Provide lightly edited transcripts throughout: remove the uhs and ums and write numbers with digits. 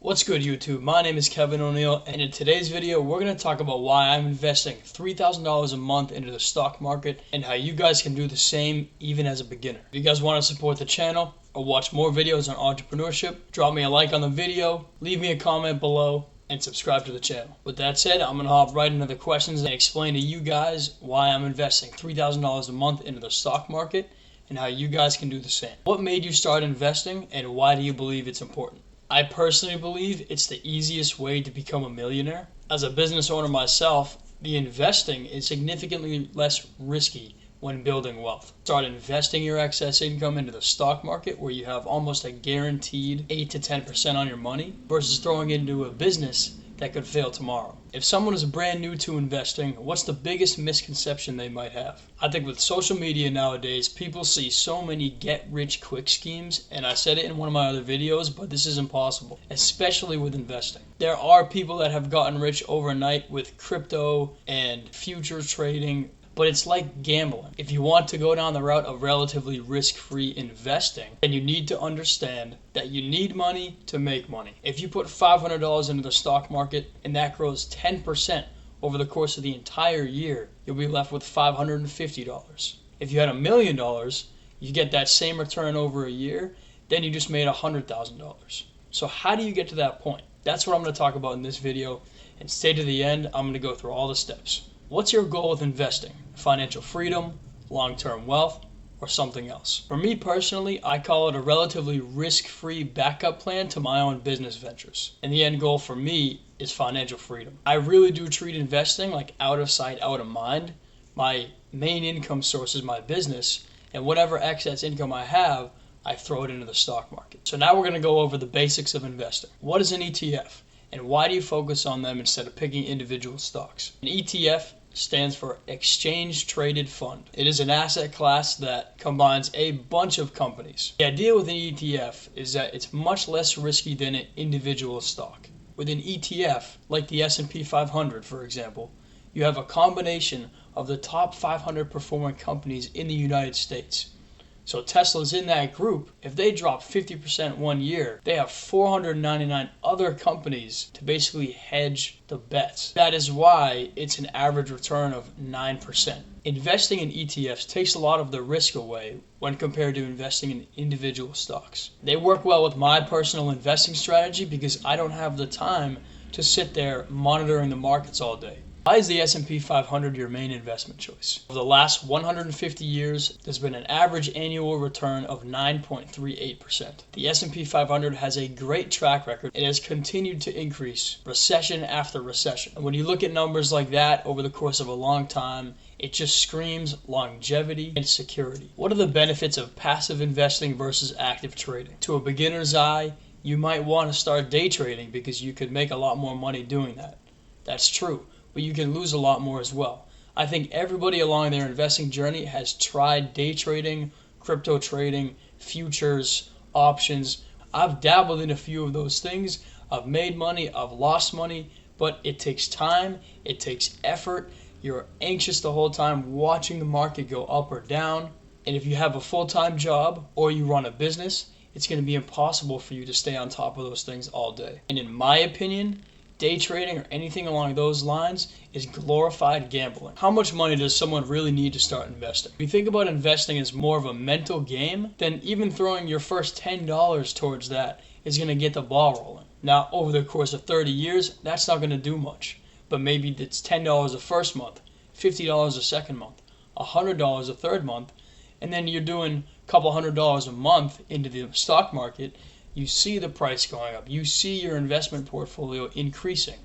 What's good, YouTube? My name is Kevin O'Neill, and in today's video we're going to talk about why I'm investing $3,000 a month into the stock market and how you guys can do the same even as a beginner. If you guys want to support the channel or watch more videos on entrepreneurship, drop me a like on the video, leave me a comment below, and subscribe to the channel. With that said, I'm going to hop right into the questions and explain to you guys why I'm investing $3,000 a month into the stock market and how you guys can do the same. What made you start investing, and why do you believe it's important? I personally believe it's the easiest way to become a millionaire. As a business owner myself, the investing is significantly less risky when building wealth. Start investing your excess income into the stock market where you have almost a guaranteed 8 to 10% on your money versus throwing it into a business that could fail tomorrow. If someone is brand new to investing, what's the biggest misconception they might have? I think with social media nowadays, people see so many get-rich-quick schemes, and I said it in one of my other videos, but this is impossible, especially with investing. There are people that have gotten rich overnight with crypto and futures trading, but it's like gambling. If you want to go down the route of relatively risk-free investing, then you need to understand that you need money to make money. If you put $500 into the stock market and that grows 10% over the course of the entire year, you'll be left with $550. If you had $1 million, you get that same return over a year, then you just made $100,000. So how do you get to that point? That's what I'm going to talk about in this video, and stay to the end. I'm going to go through all the steps. What's your goal with investing? Financial freedom, long-term wealth, or something else? For me personally, I call it a relatively risk-free backup plan to my own business ventures. And the end goal for me is financial freedom. I really do treat investing like out of sight, out of mind. My main income source is my business, and whatever excess income I have, I throw it into the stock market. So now we're going to go over the basics of investing. What is an ETF? And why do you focus on them instead of picking individual stocks? An ETF stands for Exchange Traded Fund. It is an asset class that combines a bunch of companies. The idea with an ETF is that it's much less risky than an individual stock. With an ETF, like the S&P 500 for example, you have a combination of the top 500 performing companies in the United States. So Tesla's in that group. If they drop 50% one year, they have 499 other companies to basically hedge the bets. That is why it's an average return of 9%. Investing in ETFs takes a lot of the risk away when compared to investing in individual stocks. They work well with my personal investing strategy because I don't have the time to sit there monitoring the markets all day. Why is the S&P 500 your main investment choice? Over the last 150 years, there's been an average annual return of 9.38%. The S&P 500 has a great track record and has continued to increase recession after recession. And when you look at numbers like that over the course of a long time, it just screams longevity and security. What are the benefits of passive investing versus active trading? To a beginner's eye, you might want to start day trading because you could make a lot more money doing that. That's true. But you can lose a lot more as well. I think everybody along their investing journey has tried day trading, crypto trading, futures, options. I've dabbled in a few of those things. I've made money, I've lost money, but it takes time, it takes effort. You're anxious the whole time watching the market go up or down. And if you have a full-time job or you run a business, it's going to be impossible for you to stay on top of those things all day. And in my opinion, day trading or anything along those lines is glorified gambling. How much money does someone really need to start investing? If you think about investing as more of a mental game, then even throwing your first $10 towards that is going to get the ball rolling. Now, over the course of 30 years, that's not going to do much. But maybe it's $10 the first month, $50 the second month, $100 the third month, and then you're doing a couple $100 a month into the stock market. You see the price going up, you see your investment portfolio increasing,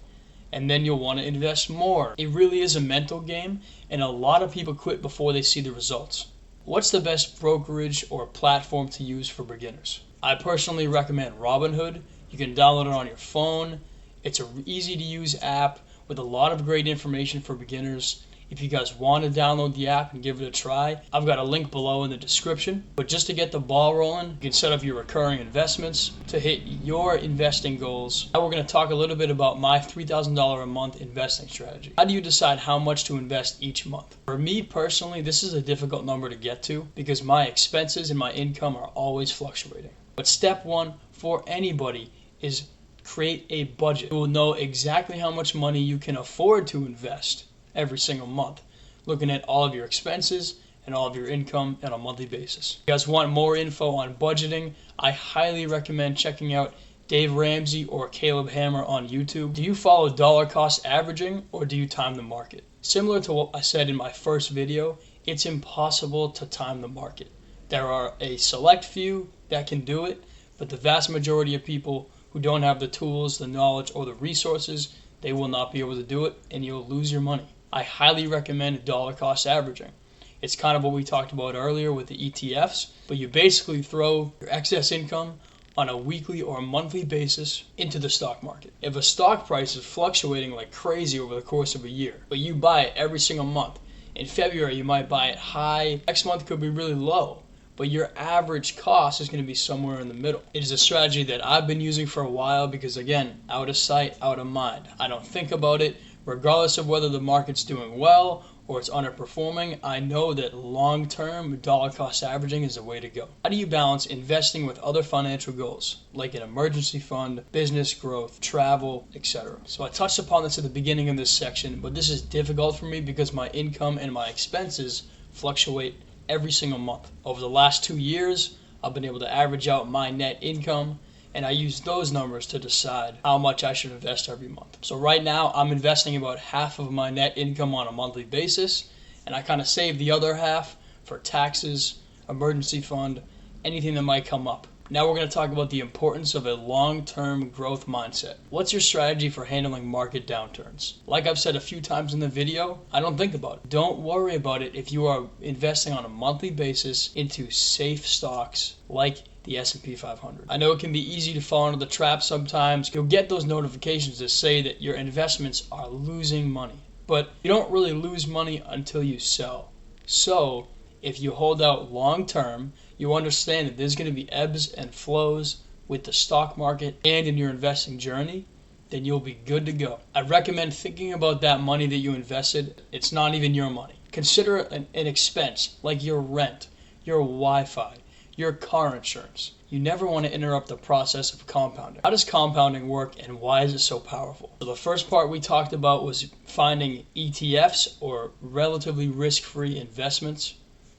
and then you'll want to invest more. It really is a mental game, and a lot of people quit before they see the results. What's the best brokerage or platform to use for beginners? I personally recommend Robinhood. You can download it on your phone. It's an easy to use app with a lot of great information for beginners. If you guys want to download the app and give it a try, I've got a link below in the description. But just to get the ball rolling, you can set up your recurring investments to hit your investing goals. Now we're going to talk a little bit about my $3,000 a month investing strategy. How do you decide how much to invest each month? For me personally, this is a difficult number to get to because my expenses and my income are always fluctuating. But step one for anybody is create a budget. You will know exactly how much money you can afford to invest every single month, looking at all of your expenses and all of your income on a monthly basis. If you guys want more info on budgeting, I highly recommend checking out Dave Ramsey or Caleb Hammer on YouTube. Do you follow dollar cost averaging or do you time the market? Similar to what I said in my first video, it's impossible to time the market. There are a select few that can do it, but the vast majority of people who don't have the tools, the knowledge, or the resources, they will not be able to do it, and you'll lose your money. I highly recommend dollar cost averaging. It's kind of what we talked about earlier with the ETFs, but you basically throw your excess income on a weekly or monthly basis into the stock market. If a stock price is fluctuating like crazy over the course of a year, but you buy it every single month, in February you might buy it high, next month could be really low, but your average cost is going to be somewhere in the middle. It is a strategy that I've been using for a while because, again, out of sight, out of mind. I don't think about it. Regardless of whether the market's doing well or it's underperforming, I know that long-term dollar cost averaging is the way to go. How do you balance investing with other financial goals, like an emergency fund, business growth, travel, etc.? So I touched upon this at the beginning of this section, but this is difficult for me because my income and my expenses fluctuate every single month. Over the last 2 years, I've been able to average out my net income, and I use those numbers to decide how much I should invest every month. So right now, I'm investing about half of my net income on a monthly basis, and I kind of save the other half for taxes, emergency fund, anything that might come up. Now we're going to talk about the importance of a long-term growth mindset. What's your strategy for handling market downturns? Like I've said a few times in the video, I don't think about it. Don't worry about it if you are investing on a monthly basis into safe stocks like the S&P 500. I know it can be easy to fall into the trap sometimes. You'll get those notifications that say that your investments are losing money. But you don't really lose money until you sell. So if you hold out long term, you understand that there's going to be ebbs and flows with the stock market and in your investing journey, then you'll be good to go. I recommend thinking about that money that you invested. It's not even your money. Consider it an expense like your rent, your Wi-Fi, your car insurance. You never want to interrupt the process of compounding. How does compounding work and why is it so powerful? So the first part we talked about was finding ETFs or relatively risk-free investments.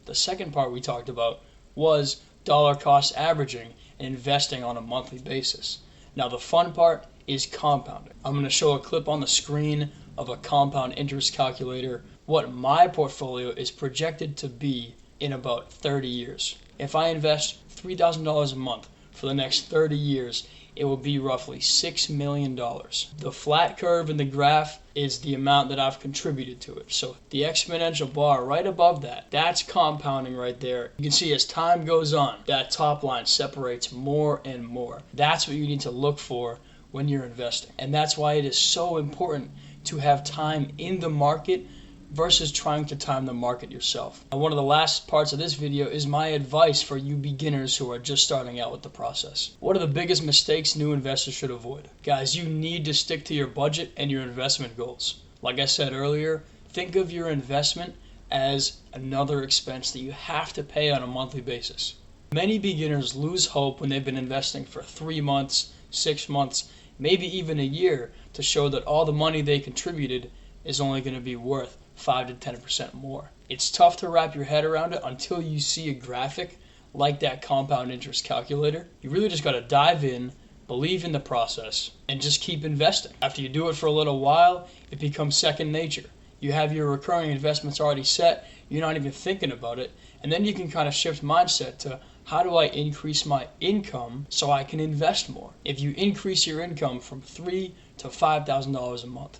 The second part we talked about was dollar cost averaging and investing on a monthly basis. Now the fun part is compounding. I'm going to show a clip on the screen of a compound interest calculator, what my portfolio is projected to be in about 30 years. If I invest $3,000 a month for the next 30 years, it will be roughly $6 million. The flat curve in the graph is the amount that I've contributed to it. So the exponential bar right above that, that's compounding right there. You can see as time goes on, that top line separates more and more. That's what you need to look for when you're investing. And that's why it is so important to have time in the market versus trying to time the market yourself. And one of the last parts of this video is my advice for you beginners who are just starting out with the process. What are the biggest mistakes new investors should avoid? Guys, you need to stick to your budget and your investment goals. Like I said earlier, think of your investment as another expense that you have to pay on a monthly basis. Many beginners lose hope when they've been investing for 3 months, 6 months, maybe even a year to show that all the money they contributed is only going to be worth 5 to 10% more. It's tough to wrap your head around it until you see a graphic like that compound interest calculator. You really just got to dive in, believe in the process, and just keep investing. After you do it for a little while, it becomes second nature. You have your recurring investments already set, you're not even thinking about it, and then you can kind of shift mindset to how do I increase my income so I can invest more? If you increase your income from $3,000 to $5,000 a month,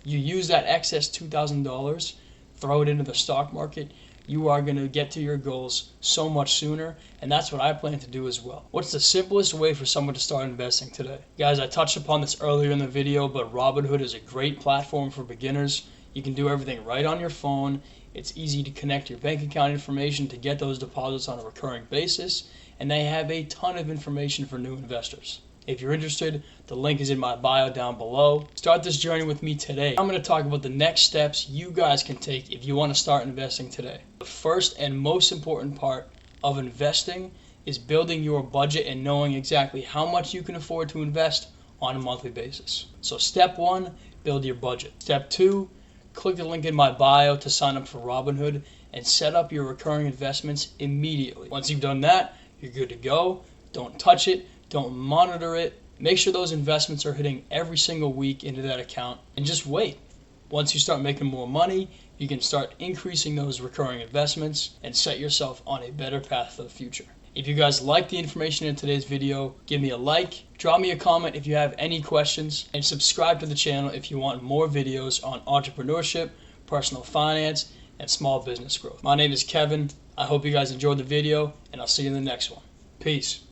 you use that excess $2,000, throw it into the stock market, you are going to get to your goals so much sooner, and that's what I plan to do as well. What's the simplest way for someone to start investing today? Guys, I touched upon this earlier in the video, but Robinhood is a great platform for beginners. You can do everything right on your phone. It's easy to connect your bank account information to get those deposits on a recurring basis, and they have a ton of information for new investors. If you're interested, the link is in my bio down below. Start this journey with me today. I'm going to talk about the next steps you guys can take if you want to start investing today. The first and most important part of investing is building your budget and knowing exactly how much you can afford to invest on a monthly basis. So step 1, build your budget. Step 2, click the link in my bio to sign up for Robinhood and set up your recurring investments immediately. Once you've done that, you're good to go. Don't touch it. Don't monitor it. Make sure those investments are hitting every single week into that account and just wait. Once you start making more money, you can start increasing those recurring investments and set yourself on a better path for the future. If you guys like the information in today's video, give me a like, drop me a comment if you have any questions, and subscribe to the channel if you want more videos on entrepreneurship, personal finance, and small business growth. My name is Kevin. I hope you guys enjoyed the video, and I'll see you in the next one. Peace.